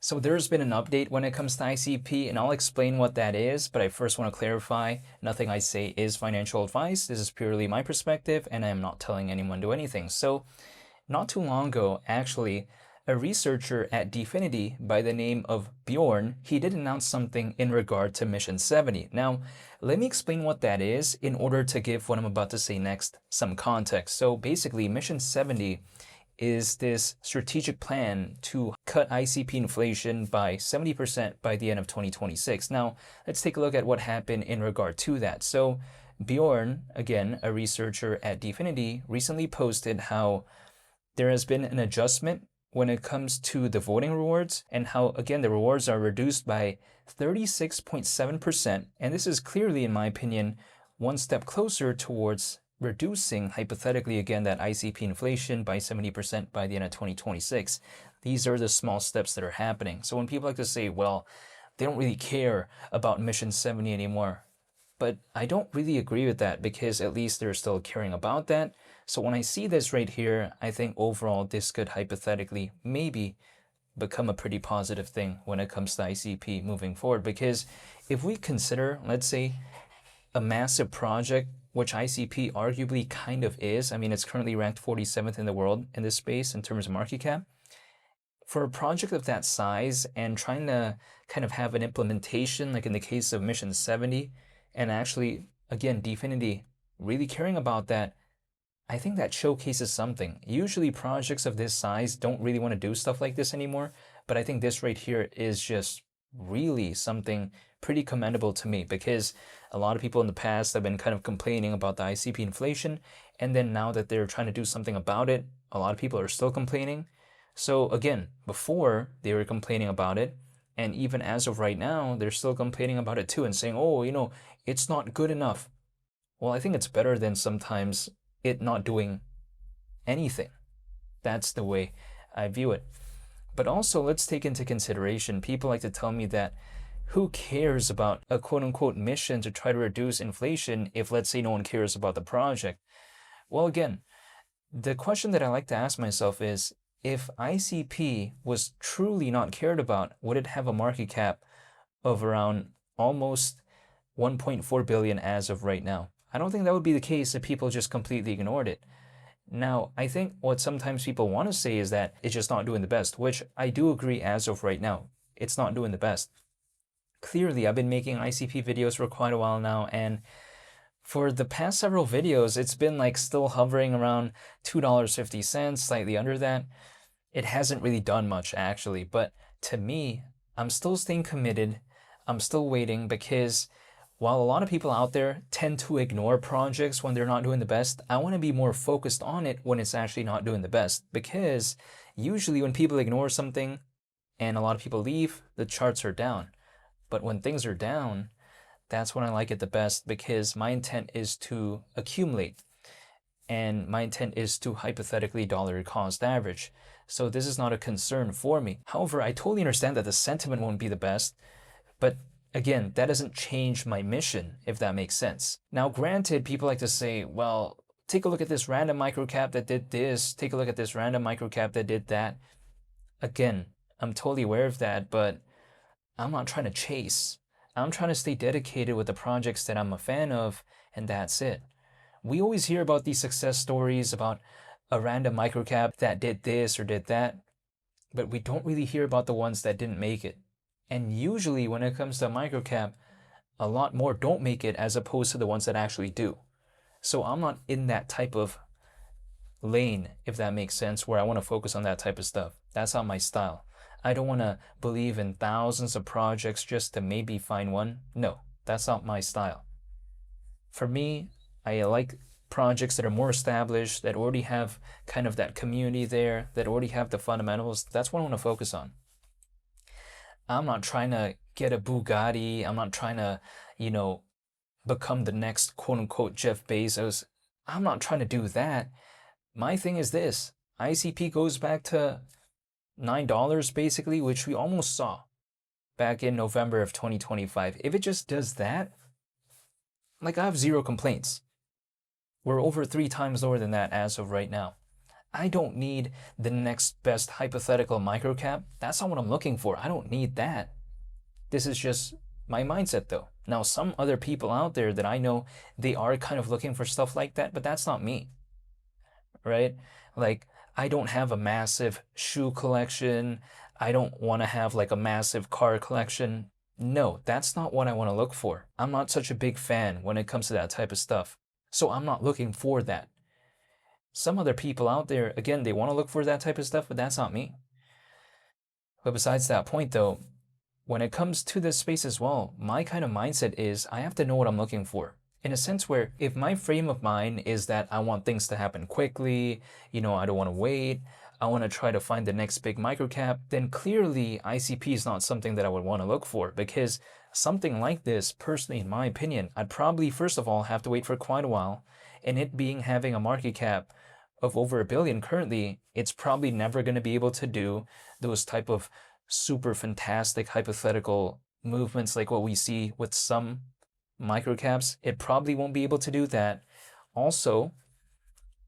So there's been an update when it comes to ICP, and I'll explain what that is, but I first want to clarify, nothing I say is financial advice. This is purely my perspective, and I am not telling anyone to do anything. So not too long ago, actually, a researcher at Dfinity by the name of Bjorn, he did announce something in regard to Mission 70. Now, let me explain what that is in order to give what I'm about to say next some context. So basically, Mission 70 is this strategic plan to cut ICP inflation by 70% by the end of 2026. Now, let's take a look at what happened in regard to that. So, Bjorn, again, a researcher at Dfinity, recently posted how there has been an adjustment when it comes to the voting rewards and how, again, the rewards are reduced by 36.7%. And this is clearly, in my opinion, one step closer towards reducing, hypothetically again, that ICP inflation by 70% by the end of 2026. These are the small steps that are happening. So when people like to say, well, they don't really care about Mission 70 anymore, but I don't really agree with that because at least they're still caring about that. So when I see this right here, I think overall this could hypothetically maybe become a pretty positive thing when it comes to ICP moving forward. Because if we consider, let's say, a massive project, which ICP arguably kind of is. I mean, it's currently ranked 47th in the world in this space in terms of market cap. For a project of that size and trying to kind of have an implementation, like in the case of Mission 70, and actually, again, Dfinity really caring about that, I think that showcases something. Usually projects of this size don't really want to do stuff like this anymore, but I think this right here is just really something pretty commendable to me because a lot of people in the past have been kind of complaining about the ICP inflation, and then now that they're trying to do something about it, a lot of people are still complaining. So again, before they were complaining about it, and even as of right now, they're still complaining about it too and saying, oh, it's not good enough. Well, I think it's better than sometimes it not doing anything. That's the way I view it. But also, let's take into consideration, people like to tell me that who cares about a quote-unquote mission to try to reduce inflation if, let's say, no one cares about the project? Well, again, the question that I like to ask myself is, if ICP was truly not cared about, would it have a market cap of around almost 1.4 billion as of right now? I don't think that would be the case if people just completely ignored it. Now, I think what sometimes people want to say is that it's just not doing the best, which I do agree as of right now. It's not doing the best. Clearly, I've been making ICP videos for quite a while now, and for the past several videos, it's been like still hovering around $2.50, slightly under that. It hasn't really done much actually, but to me, I'm still staying committed. I'm still waiting because while a lot of people out there tend to ignore projects when they're not doing the best, I want to be more focused on it when it's actually not doing the best. Because usually when people ignore something and a lot of people leave, the charts are down. But when things are down, that's when I like it the best because my intent is to accumulate. And my intent is to hypothetically dollar cost average. So this is not a concern for me. However, I totally understand that the sentiment won't be the best, but again, that doesn't change my mission, if that makes sense. Now, granted, people like to say, well, take a look at this random microcap that did this, take a look at this random microcap that did that. Again, I'm totally aware of that, but I'm not trying to chase. I'm trying to stay dedicated with the projects that I'm a fan of, and that's it. We always hear about these success stories about a random microcap that did this or did that, but we don't really hear about the ones that didn't make it. And usually when it comes to microcap, a lot more don't make it as opposed to the ones that actually do. So I'm not in that type of lane, if that makes sense, where I want to focus on that type of stuff. That's not my style. I don't want to believe in thousands of projects just to maybe find one. No, that's not my style. For me, I like projects that are more established, that already have kind of that community there, that already have the fundamentals. That's what I want to focus on. I'm not trying to get a Bugatti. I'm not trying to, become the next quote-unquote Jeff Bezos. I'm not trying to do that. My thing is this. ICP goes back to $9 basically, which we almost saw back in November of 2025. If it just does that, like I have zero complaints. We're over 3 times lower than that as of right now. I don't need the next best hypothetical microcap. That's not what I'm looking for. I don't need that. This is just my mindset though. Now, some other people out there that I know, they are kind of looking for stuff like that, but that's not me, right? Like, I don't have a massive shoe collection. I don't want to have like a massive car collection. No, that's not what I want to look for. I'm not such a big fan when it comes to that type of stuff. So I'm not looking for that. Some other people out there, again, they want to look for that type of stuff, but that's not me. But besides that point though, when it comes to this space as well, my kind of mindset is I have to know what I'm looking for. In a sense where if my frame of mind is that I want things to happen quickly, I don't want to wait, I want to try to find the next big microcap, then clearly ICP is not something that I would want to look for, because something like this, personally, in my opinion, I'd probably first of all have to wait for quite a while, and it being having a market cap of over $1 billion currently, it's probably never going to be able to do those type of super fantastic hypothetical movements like what we see with some microcaps. It probably won't be able to do that. Also,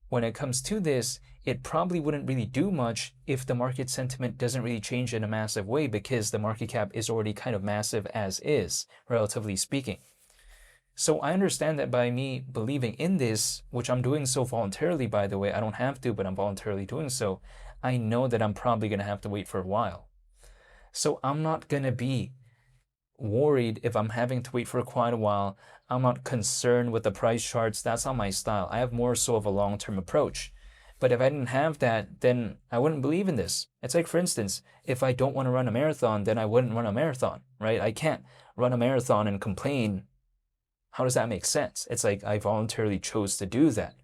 when it comes to this, it probably wouldn't really do much if the market sentiment doesn't really change in a massive way, because the market cap is already kind of massive as is, relatively speaking. So I understand that by me believing in this, which I'm doing so voluntarily, by the way, I don't have to, but I'm voluntarily doing so, I know that I'm probably going to have to wait for a while. So I'm not going to be worried if I'm having to wait for quite a while. I'm not concerned with the price charts. That's not my style. I have more so of a long-term approach. But if I didn't have that, then I wouldn't believe in this. It's like, for instance, if I don't want to run a marathon, then I wouldn't run a marathon, right? I can't run a marathon and complain. How does that make sense? It's like I voluntarily chose to do that.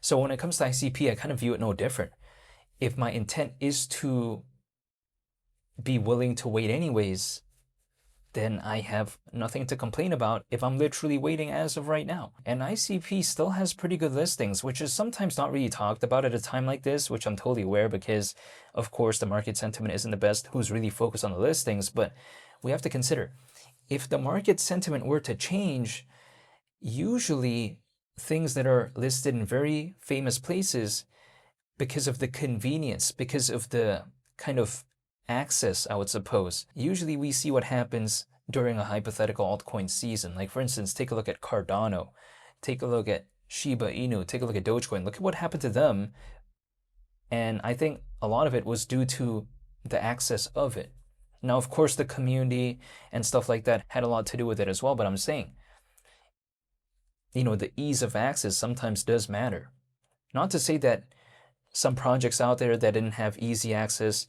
So when it comes to ICP, I kind of view it no different. If my intent is to be willing to wait anyways, then I have nothing to complain about if I'm literally waiting as of right now. And ICP still has pretty good listings, which is sometimes not really talked about at a time like this, which I'm totally aware, because of course the market sentiment isn't the best. Who's really focused on the listings? But we have to consider, if the market sentiment were to change, usually things that are listed in very famous places, because of the convenience, because of the kind of access, I would suppose. Usually we see what happens during a hypothetical altcoin season. Like, for instance, take a look at Cardano, take a look at Shiba Inu, take a look at Dogecoin. Look at what happened to them. And I think a lot of it was due to the access of it. Now, of course, the community and stuff like that had a lot to do with it as well, but I'm saying, the ease of access sometimes does matter. Not to say that some projects out there that didn't have easy access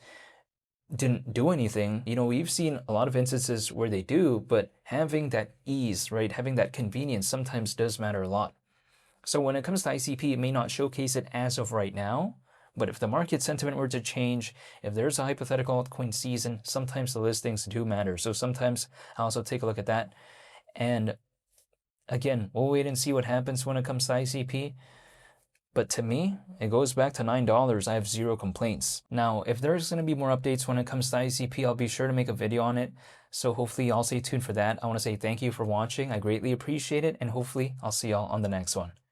didn't do anything. We've seen a lot of instances where they do, but having that ease, right, having that convenience sometimes does matter a lot. So when it comes to ICP, it may not showcase it as of right now, but if the market sentiment were to change, if there's a hypothetical altcoin season, sometimes the listings do matter. So sometimes I also take a look at that. And again, we'll wait and see what happens when it comes to ICP. But to me, it goes back to $9. I have zero complaints. Now, if there's going to be more updates when it comes to ICP, I'll be sure to make a video on it. So hopefully I'll stay tuned for that. I want to say thank you for watching. I greatly appreciate it. And hopefully I'll see y'all on the next one.